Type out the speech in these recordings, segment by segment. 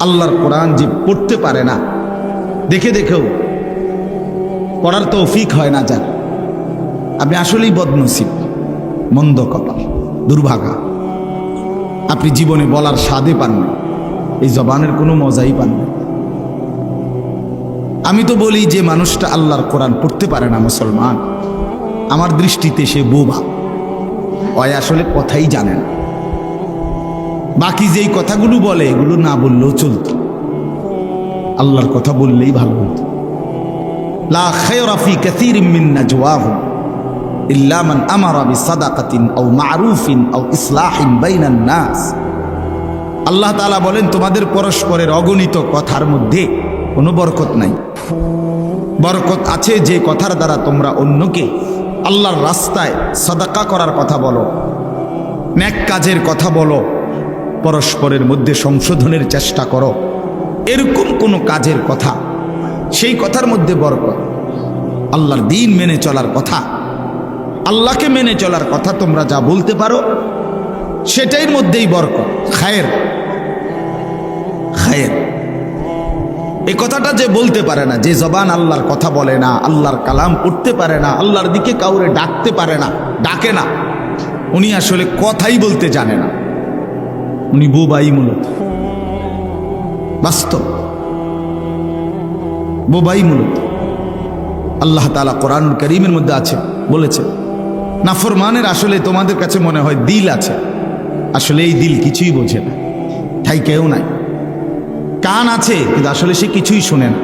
আল্লাহর কোরআন যে পড়তে পারে না, দেখে দেখেও পড়ার তৌফিক হয় না, যান আপনি আসলেই বদনসিব, মন্দ কপাল, দুর্ভাগা। আপনি জীবনে বলার স্বাদে পাননি, এই জবানের কোনো মজাই পাননি। আমি তো বলি যে মানুষটা আল্লাহর কোরআন পড়তে পারে না মুসলমান, আমার দৃষ্টিতে সে বোবা, ওই আসলে কথাই জানে না। বাকি যেই কথাগুলো বলে এগুলো না বললেও চলত, আল্লাহর কথা বললেই ভালো হতো। লা খায়রা ফি কাসীরিন মিন নাজওয়াহুম ইল্লা মান আমারা বিসাদাকাতিন আও মা'রুফিন আও ইসলাহিন বাইনান নাস। আল্লাহ তাআলা বলেন, তোমাদের পরস্পরের অগণিত কথার মধ্যে কোনো বরকত নাই। বরকত আছে যে কথার দ্বারা তোমরা অন্যকে আল্লাহর রাস্তায় সাদাকা করার কথা বলো, নেক কাজের কথা বলো, পরস্পরের মধ্যে সংশোধনের চেষ্টা করো, এরকম কোনো কাজের কথা, সেই কথার মধ্যে বরকত। আল্লাহর দ্বীন মেনে চলার কথা, আল্লাহকে মেনে চলার কথা তোমরা যা বলতে পারো সেটাই মধ্যেই বরকত, খায়ের। খায়ের এই কথাটা যে বলতে পারে না, যে জবান আল্লাহর কথা বলে না, আল্লাহর কালাম পড়তে পারে না, আল্লাহর দিকে কাউরে ডাকতে পারে না, ডাকে না, উনি আসলে কথাই বলতে জানে না, উনি বোবাই মূলত, বাস্তব বোবাই মূলত। আল্লাহ তাআলা কোরআনুল কারীমের মধ্যে আছে, বলেছে নাফরমানের আসলে তোমাদের কাছে মনে হয় দিল আছে, আসলে এই দিল কিছুই বোঝে না, ঠাই কেউ নাই। কান আছে কিন্তু আসলে সে কিছুই শোনে না,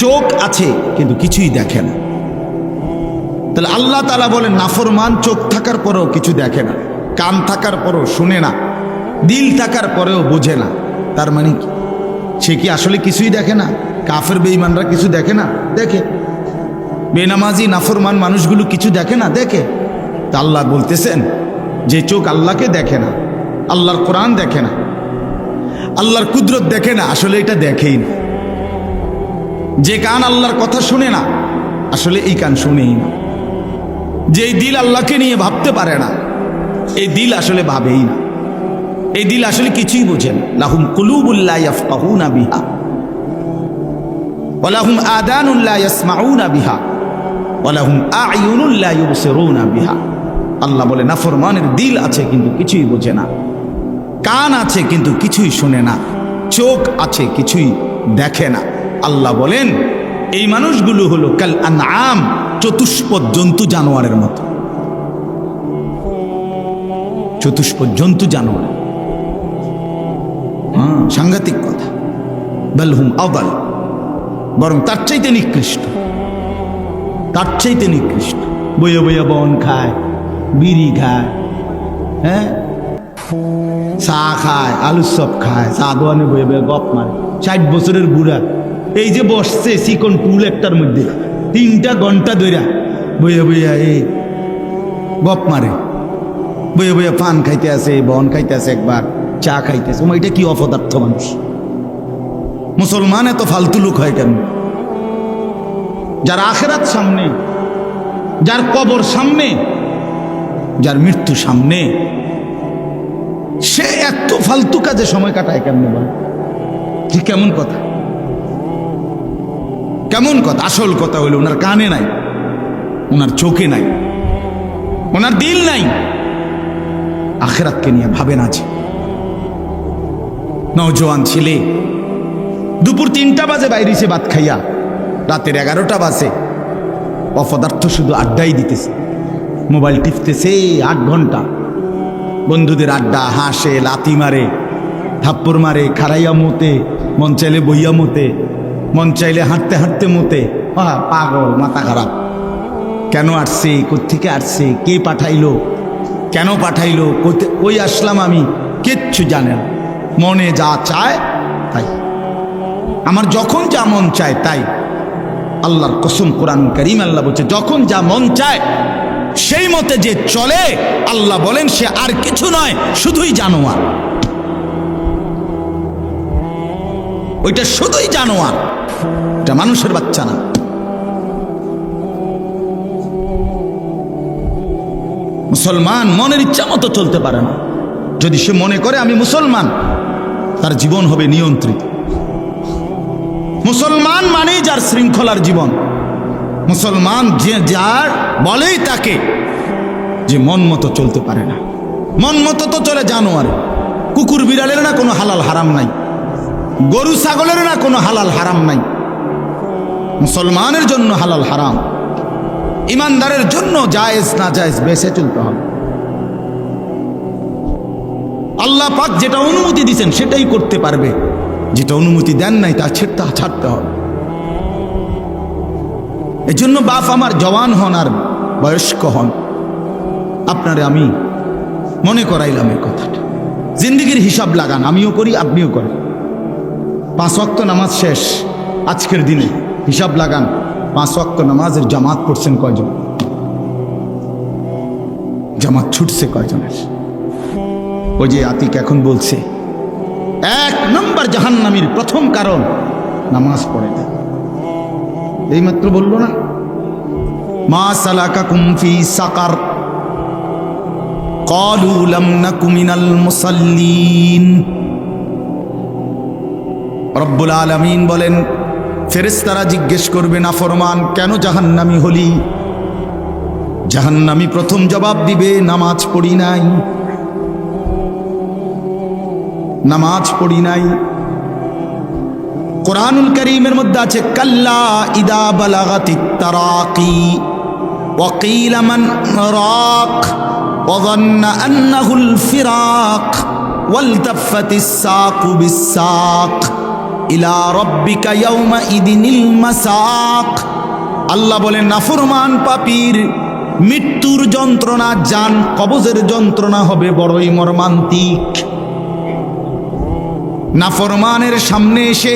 চোখ আছে কিন্তু কিছুই দেখে না। তাহলে আল্লাহ তাআলা বলেন নাফরমান চোখ থাকার পরেও কিছু দেখে না, কান থাকার পরেও শুনে না, দিল থাকার পরেও বোঝে না। তার মানে কি সে কি আসলে কিছুই দেখে না? কাফের বেঈমানরা কিছু দেখে না? দেখে। বেনামাজি নাফরমান মানুষগুলো কিছু দেখে না? দেখে। তা আল্লাহ বলতেছেন যে চোখ আল্লাহকে দেখে না, আল্লাহর কোরআন দেখে না, আল্লাহর কুদরত দেখে না, আসলে এটা দেখেই না। যে কান আল্লাহর কথা শুনে না, আসলে এই কান শুনেই না। যেই দিল আল্লাহকে নিয়ে ভাবতে পারে না, এই দিল আসলে ভাবেই না, এই দিল আসলে কিছুই বোঝে না। লাহুম কুলুবুল লা ইয়াফকাহুনা বিহা ওয়া লাহুম আযানুন লা ইয়াসমাউনা বিহা ওয়া লাহুম আ'য়ুনুন লা ইউবসিরুনা বিহা। আল্লাহ বলে নাফরমানের দিল আছে কিন্তু কিছুই বোঝে না, কান আছে কিন্তু কিছুই শুনে না, চোখ আছে কিছুই দেখে না। আল্লাহ বলেন এই মানুষগুলো হলো কাল আনআম, চতুষ্পদ জন্তু জানোয়ারের মতো। চতুষ্পদ জন্তু জানোয়ার, সাংঘাতিক কথা। বালহুম আদাল, বরং তার চাইতে নিকৃষ্ট, তার চাইতে নিকৃষ্ট। বইয়া বইয়া বন খায়, বিড়ি খায়, হ্যাঁ, চা খায়, আলুর চপ খায়, চা দোয়ানে বইয়া বইয়া গপ মারে। 60 বছরের বুড়া এই যে বসছে চিকন টুল একটার মধ্যে 3টা ঘন্টা ধইরা বইয়া বইয়া এই গপ মারে, বইয়া বইয়া পান খাইতে আছে, বন খাইতে আছে, একবার চা খাইতেছে। এটা কি অপদার্থ মানুষ! মুসলমান এত ফালতু লোক হয় কেন? যার আখিরাত সামনে, যার কবর সামনে, যার মৃত্যু সামনে, সে এত ফালতু কাজে সময় কাটায় কেমনে? বল কি কেমন কথা, কেমন কথা? আসল কথা হইল ওনার কানে নাই, ওনার চোখে নাই, ওনার দিল নাই, আখিরাতকে নিয়ে ভাবে না। যে নওজোয়ান ছেলে দুপুর 3টা বাজে বাইরেছে ভাত খাইয়া, রাতের 11টা বাজে অপদার্থ শুধু আড্ডাই দিতেছে, মোবাইল টিপতেছে 8 ঘন্টা, বন্ধুদের আড্ডা, হাসে, লাথি মারে, থাপ্পড় মারে, খাড়াইয়া মতে, মন চাইলে বইয়া মতে, মন চাইলে হাঁটতে হাঁটতে মতে। পাগল, মাথা খারাপ। কেন আসছে, কোত্থেকে আসছে, কে পাঠাইলো, কেন পাঠাইলো, কই আসলাম আমি, কিচ্ছু জানে না। মনে যা চায় তাই, আমার যখন যা মন চায় তাই। আল্লাহর কসম, কোরআন কারীম আল্লাহ বলছে যখন যা মন চায় সেই মতে যে চলে, আল্লাহ বলেন সে আর কিছু নয়, শুধুই জানোয়ার। ওইটা শুধুই জানোয়ার, এটা মানুষের বাচ্চা না। মুসলমান মনের ইচ্ছা মতো চলতে পারে না। যদি সে মনে করে আমি মুসলমান, তার জীবন হবে নিয়ন্ত্রিত। মুসলমান মানেই যার শৃঙ্খলার জীবন, মুসলমান যে যার বলেই তাকে যে মন মতো চলতে পারে না। মন মতো তো চলে জানোয়ার, কুকুর বিড়ালের না কোনো হালাল হারাম নাই, গরু ছাগলের না কোনো হালাল হারাম নাই। মুসলমানের জন্য হালাল হারাম, ইমানদারের জন্য জায়েজ না জায়েজ বেছে চলতে হবে। আল্লাহ পাক যেটা অনুমতি দিয়েছেন সেটাই করতে পারবে, যেটা অনুমতি দেন নাই তা ছাড়তে হবে। এজন্য বাপ আমার জওয়ান হন আর বয়স্ক হন, আপনারে আমি মনে করাইলাম এই কথাটা। জিন্দিগির হিসাব লাগান, আমিও করি আপনিও করেন। 5 ওয়াক্ত নামাজ শেষ আজকের দিনে, হিসাব লাগান 5 ওয়াক্ত নামাজের জামাত পড়ছেন কয়জন, জামাত ছুটছে কয়জনের। ওই যে আতিক এখন বলছে 1 নম্বর জাহান্নামীর প্রথম কারণ নামাজ পড়ে না। এইমাত্র বললো না, মা সালাকাকুম ফি সাকার ক্বালু লাম নাকু মিনাল মুসাল্লিন। রব্বুল আলামিন বলেন, ফেরেশতারা জিজ্ঞেস করবে নাফরমান কেন জাহান্নামী হলি? জাহান্নামী প্রথম জবাব দিবে নামাজ পড়ি নাই, নামাজ পড়ি নাই। কুরআনুল কারীমের মধ্যে আছে কাল্লা ইদা বালাগাতিত তারাকি ওয়া কিলা মান রাক ওয়া যান্না আন্নাহুল ফিরাক ওয়ালতাফাতিস সাকু বিস-সাক ইলা রাব্বিকা ইয়াওমা ইদিনিল মাসাক। আল্লাহ বলেন নাফরমান পাপীর মৃত্যুর যন্ত্রণা, জান কবজের যন্ত্রণা হবে বড়ই মর্মান্তিক। নাফরমানের সামনে এসে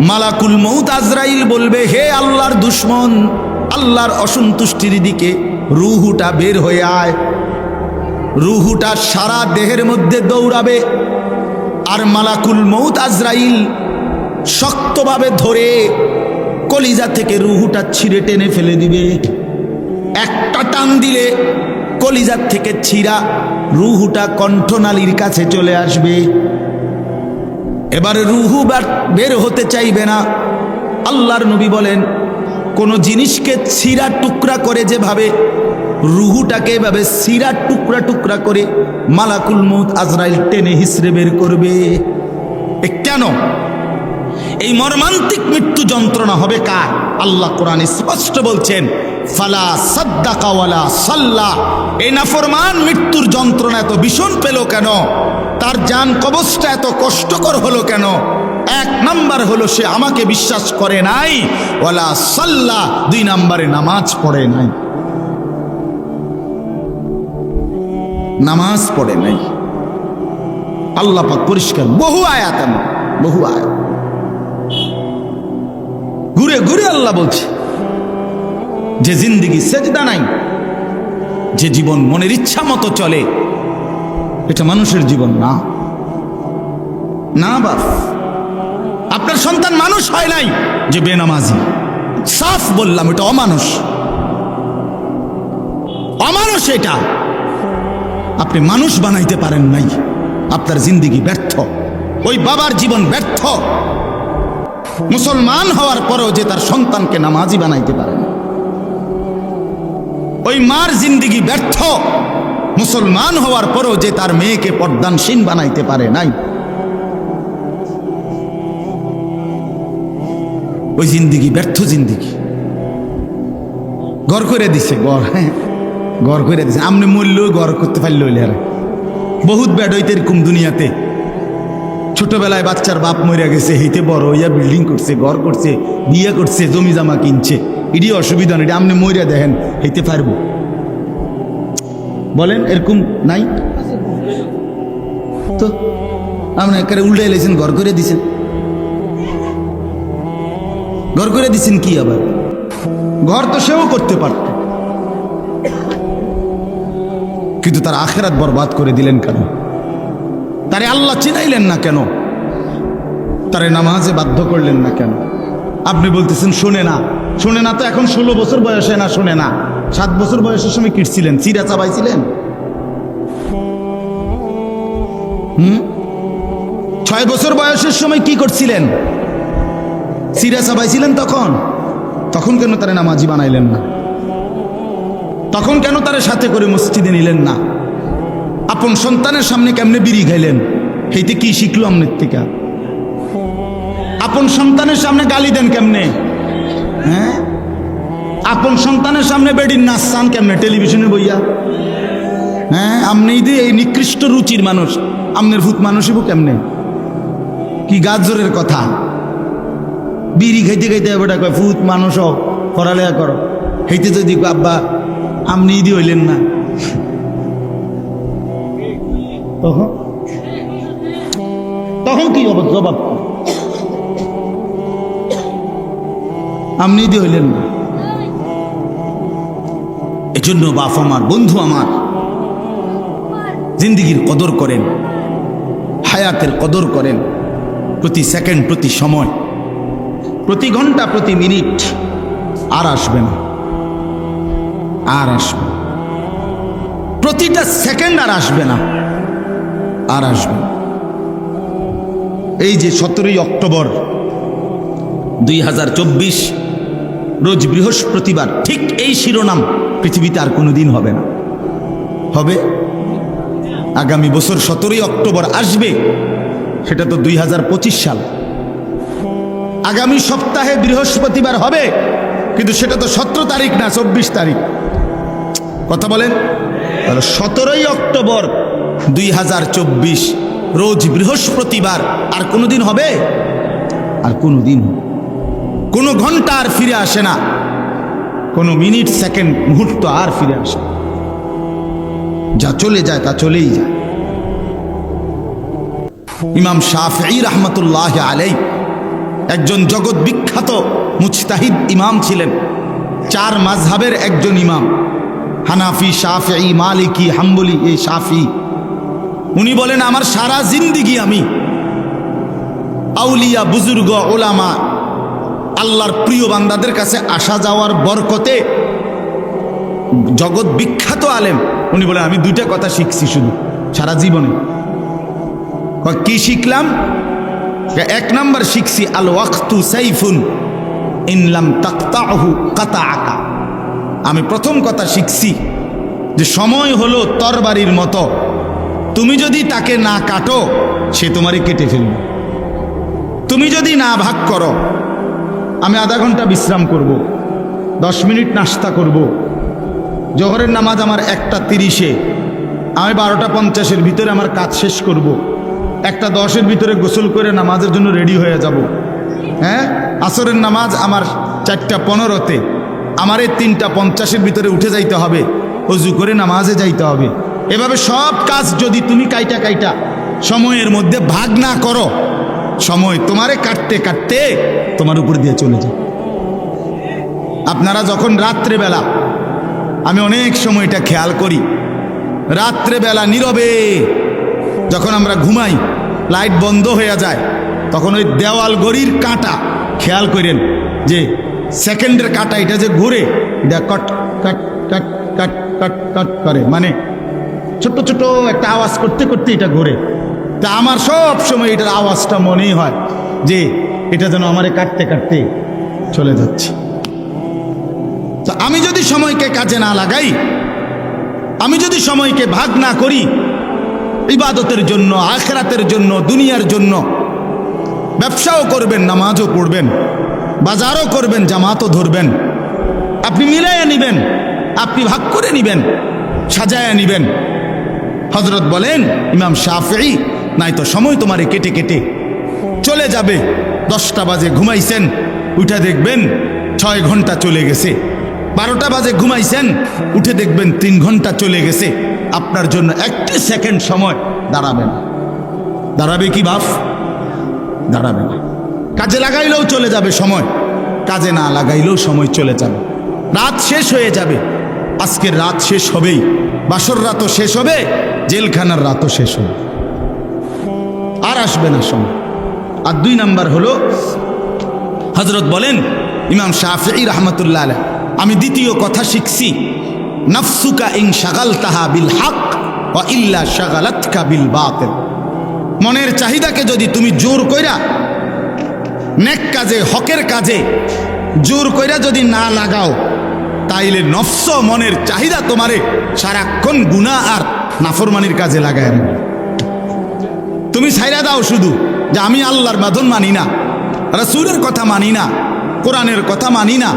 মালাকুল মউত আজরাইল বলবে, হে আল্লাহর দুশমন, আল্লাহর অসন্তুষ্টির দিকে রুহুটা বের হয়ে আয়। রুহুটা সারা দেহের মধ্যে দৌড়াবে, আর মালাকুল মউত আজরাইল শক্তভাবে ধরে কলিজা থেকে রুহুটা ছিঁড়ে টেনে ফেলে দিবে। একটা টান দিলে কলিজার থেকে ছিঁড়া রুহুটা কণ্ঠনালীর কাছে চলে আসবে। এবারে রুহু বের হতে চাইবে না। আল্লাহর নবী বলেন, কোন জিনিসকে ছিঁড়া টুকরা করে যেভাবে রুহুটাকে এভাবে ছিঁড়া টুকরা টুকরা করে মালাকুল মউত আজরাইল টেনে হিসড়ে বের করবে। কেন এই মর্মান্তিক মৃত্যু যন্ত্রণা হবে কার? আল্লাহ কোরআনে স্পষ্ট বলছেন, ফালা সাদ্দাকা ওয়ালা সাল্লা। এই নাফরমান মৃত্যুর যন্ত্রণা এত ভীষণ পেল কেন? তার জান কবজটা এত কষ্টকর হলো কেন? 1 নাম্বার হলো সে আমাকে বিশ্বাস করে নাই, ওয়ালা সাল্লা 2 নাম্বারে নামাজ পড়ে নাই, নামাজ পড়ে নাই। আল্লাহ পাক পরিষ্কার বহু আয়াত, বহু আয়াত ঘুরে ঘুরে আল্লাহ বলছে যে জিন্দিগি সেজদা নাই, যে জীবন মনের ইচ্ছা মতো চলে, এটা মানুষের জীবন না। না বাপ, আপনার সন্তান মানুষ হয় নাই যে বেনামাজি। সাফ বললাম, এটা অমানুষ, অমানুষ। এটা আপনি মানুষ বানাইতে পারেন নাই, আপনার জিন্দিগি ব্যর্থ। ওই বাবার জীবন ব্যর্থ, মুসলমান হওয়ার পরেও যে তার সন্তানকে নামাজি বানাইতে পারে না। ওই মার জিন্দিগি ব্যর্থ, মুসলমান হওয়ার পরেও যে তার মেয়েকে পর্দানসীন বানাইতে পারে নাই। ওই জিন্দিগি ব্যর্থ জিন্দিগি। ঘর করে দিছে, ঘর করে দিছে। আমনে মূল্য ঘর করতে পারল, বহুত ব্যাড হইতে এরকম দুনিয়াতে। ছোটবেলায় বাচ্চার বাপ মরে গেছে, হইতে বড় হইয়া বিল্ডিং করছে, ঘর করছে, বিয়ে করছে, জমি জামা কিনছে। এটি অসুবিধা নেই, আপনি মরিয়া দেখেন হইতে পারবো? বলেন এরকম নাই তো? আপনি একেবারে উল্টে এলেছেন, ঘর করে দিছেন। ঘর করে দিছেন কি আবার? ঘর তো সেও করতে পারত, কিন্তু তার আখেরাত বরবাদ করে দিলেন কেন? তারে আল্লাহ চিনাইলেন না কেন? তারে নামাজে বাধ্য করলেন না কেন? আপনি বলতেছেন শোনে না, শোনে না তো এখন 16 বছর বয়সে না শোনে না। 7 বছর বয়সের সময় কিটছিলেন, চিরা চাবাইছিলেন। 6 বছর বয়সের সময় কি করছিলেন? সিরা চাবাইছিলেন তখন কেন তারা নামাজি বানাইলেন না? তখন কেন তারা সাথে করে মসজিদে নিলেন না? আপন সন্তানের সামনে কেমনে বিড়ি খাইলেন? সেইতে কি শিখলো আমনের থেকে? আপন সন্তানের সামনে গালি দেন কেমনে? হ্যাঁ, আপন সন্তানের সামনে বেডির নাচ চান কেমনে টেলিভিশনে বইয়া? হ্যাঁ, আপনি এই নিকৃষ্ট রুচির মানুষ, আমনের ভূত মানুষ হইব কেমনে? কি গাজরের কথা! বিড়ি খাইতে খাইতে বেটা কয় ভূত মানুষ পড়ালেখা করো, হেইতে যদি আব্বা আপনি ইদি হইলেন না, তখন কি হবে জবাব? আপনি ইদি হইলেন না। এজন্য বাপ আমার, বন্ধু আমার, জিন্দিগির কদর করেন, হায়াতের কদর করেন। প্রতি সেকেন্ড, প্রতি সময়, প্রতি ঘন্টা, প্রতি মিনিট আর আসবে না, আর আসবে না। প্রতিটা সেকেন্ড আর আসবে না, আর আসবে না। এই যে 17ই অক্টোবর 2024 রোজ বৃহস্পতিবার, ঠিক এই শিরোনাম পৃথিবীতে আর কোনোদিন হবে না। হবে আগামী বছর 17ই অক্টোবর আসবে, সেটা তো 2025 সাল। আগামী সপ্তাহে বৃহস্পতিবার হবে, কিন্তু সেটা তো 17 তারিখ না, 24 তারিখ। কথা বলেন, 17ই অক্টোবর 2024 রোজ বৃহস্পতিবার আর কোনোদিন হবে? আর কোনোদিন, কোনো ঘন্টা আর ফিরে আসে না, কোনো মিনিট, সেকেন্ড, মুহূর্ত আর ফিরে আসে না। যা চলে যায় তা চলেই যায়। ইমাম শাফিঈ রাহমাতুল্লাহ আলাইহি একজন জগৎ বিখ্যাত মুজতাহিদ ইমাম ছিলেন। 4 মাযহাবের একজন ইমাম, হানাফি, শাফিঈ, মালিকি, হাম্বলি, এই শাফিঈ। উনি বলেন, আমার সারা জিন্দিগি আমি আউলিয়া, বুজুর্গ, ওলামা, আল্লাহর প্রিয় বান্দাদের কাছে আসা যাওয়ার বরকতে, জগৎ বিখ্যাত আলেম, উনি বলেন আমি 2টা কথা শিখছি শুধু সারা জীবনে। কি শিখলাম? 1 নাম্বার শিখছি, আল ওয়াক্তু সাইফুন ইন লাম তাকতাহু কাতাআকা। আমি প্রথম কথা শিখছি যে সময় হলো তরবারির মতো, তুমি যদি তাকে না কাটো সে তোমারে কেটে ফেলবে। তুমি যদি না ভাগ করো, আমি আধা ঘন্টা বিশ্রাম করব, 10 মিনিট নাস্তা করব, জোহরের নামাজ আমার 1টা 30-এ, আমি 12টা 50-এর ভিতরে আমার কাজ শেষ করব, 1টা 10-এর ভিতরে গোসল করে নামাজের জন্য রেডি হয়ে যাব। হ্যাঁ, আসরের নামাজ আমার 4টা 15-তে, আমার এই 3টা 50-এর ভিতরে উঠে যাইতে হবে, ওযু করে নামাজে যাইতে হবে। এভাবে সব কাজ যদি তুমি কাইটা সময়ের মধ্যে ভাগ না করো, সময় তোমারে কাটতে কাটতে তোমার উপর দিয়ে চলে যায়। আপনারা যখন রাত্রেবেলা, আমি অনেক সময় এটা খেয়াল করি, রাত্রেবেলা নীরবে যখন আমরা ঘুমাই, লাইট বন্ধ হয়ে যায়, তখন ওই দেওয়াল ঘড়ির কাঁটা খেয়াল করেন যে সেকেন্ডের কাঁটা এটা যে ঘুরে, এটা কট কাট কাট কাট কাট কাট করে, মানে ছোট্ট ছোট একটা আওয়াজ করতে করতে এটা ঘুরে। তা আমার সব সময় এটার আওয়াজটা মনেই হয় যে এটা যেন আমারে কাটতে কাটতে চলে যাচ্ছে। তো আমি যদি সময়কে কাজে না লাগাই, আমি যদি সময়কে ভাগ না করি ইবাদতের জন্য, আখিরাতের জন্য, দুনিয়ার জন্য, ব্যবসাও করবেন, নামাজও পড়বেন, বাজারও করবেন, জামাতও ধরবেন, আপনি মিলাইয়া নিবেন, আপনি ভাগ করে নিবেন, সাজায়া নিবেন। হযরত বলেন ইমাম শাফিঈ, নাই তো সময় তোমারে কেটে কেটে চলে যাবে। 10টা বাজে ঘুমাইছেন, উঠে দেখবেন 6 ঘন্টা চলে গেছে। 12টা বাজে ঘুমাইছেন, উঠে দেখবেন 3 ঘন্টা চলে গেছে। আপনার জন্য 1 সেকেন্ড সময় দাঁড়াবে না। দাঁড়াবে কি বাপ? দাঁড়াবে না। কাজে লাগাইলেও চলে যাবে সময়, কাজে না লাগাইলেও সময় চলে যাবে। রাত শেষ হয়ে যাবে, আজকের রাত শেষ হবেই, বাসর রাতও শেষ হবে, জেলখানার রাতও শেষ হবে, আর আসবে না সময়। আর 2 নাম্বার হলো, হযরত বলেন ইমাম শাফিঈ রাহমাতুল্লাহ আলাইহি, আমি দ্বিতীয় কথা শিখছি, নাফসুকা ইন শাগালতাহা বিল হক ওয়া ইল্লা শাগালাতকা বিল বাতিল। মনের চাহিদাকে যদি তুমি জোর কইরা নেক কাজে হকের কাজে জোর কইরা যদি না লাগাও, তাইলে নফস মনের চাহিদা তোমারে সারাক্ষণ গুনাহ আর নাফরমানির কাজে লাগায়। তুমি ছাইরা দাও শুধু যে আমি আল্লাহর বাঁধন মানি না, রাসূলের কথা মানি না, কোরআনের কথা মানি না,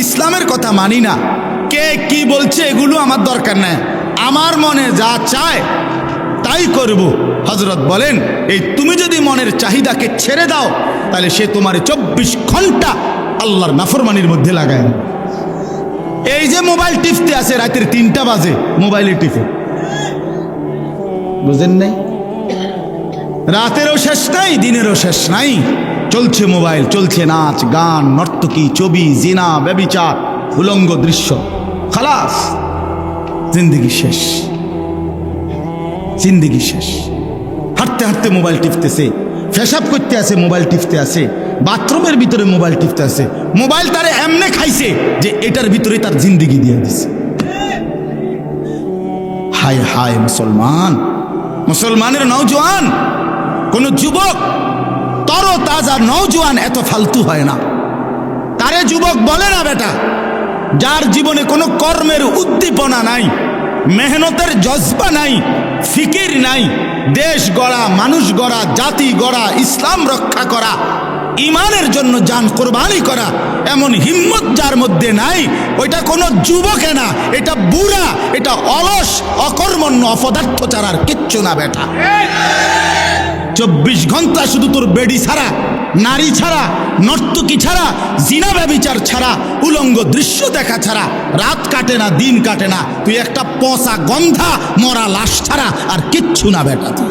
ইসলামের কথা মানি না, কে কি বলছে এগুলো আমার দরকার নাই, আমার মনে যা চায় তাই করব। হযরত বলেন, এই তুমি যদি মনের চাহিদাকে ছেড়ে দাও, তাহলে সে তোমার 24 ঘন্টা আল্লাহর নাফরমানির মধ্যে লাগায়। এই যে মোবাইল টিপতে আছে রাতের 3টা বাজে, মোবাইলে টিপে, বুঝেন নাই? রাতেরও শেষ নাই, দিনেরও শেষ নাই, চলছে মোবাইল, চলছে নাচ গান, নর্তকী, ছবি, জিনা, ব্যভিচার, উলঙ্গ দৃশ্য। খালাস, জিন্দেগি শেষ, জিন্দেগি শেষ। হাঁটতে হাঁটতে মোবাইল টিপতেছে, পেশাব করতে আছে মোবাইল টিপতে আছে, বাথরুমের ভিতরে মোবাইল টিপতে আছে। মোবাইল তারে এমনে খাইছে যে এটার ভিতরে তার জিন্দেগি দিয়ে দিছে। হায় হায় মুসলমান, মুসলমানের নওজোয়ান, কোন যুবক তর তাজা নওজোয়ান এত ফালতু হয় না। তারে যুবক বলে না বেটা, যার জীবনে কোনো কর্মের উদ্দীপনা নাই, মেহনতের জজবা নাই, ফিকির নাই, দেশ গড়া, মানুষ গড়া, জাতি গড়া, ইসলাম রক্ষা করা, ইমানের জন্য জান কোরবানি করা, এমন হিম্মত যার মধ্যে নাই, ওইটা কোনো যুবকে না, এটা বুড়া, এটা অলস, অকর্মণ্য, অপদার্থ ছাড়ার কিচ্ছু না বেটা। 24 ঘন্টা শুধু তোর বেডি ছাড়া, নারী ছাড়া, নর্তকী ছাড়া, জিনা ব্যভিচার ছাড়া, উলঙ্গ দৃশ্য দেখা ছাড়া রাত কাটে না, দিন কাটে না। তুই একটা পচা গন্ধা মরা লাশ ছাড়া আর কিচ্ছু না বেটা তুই।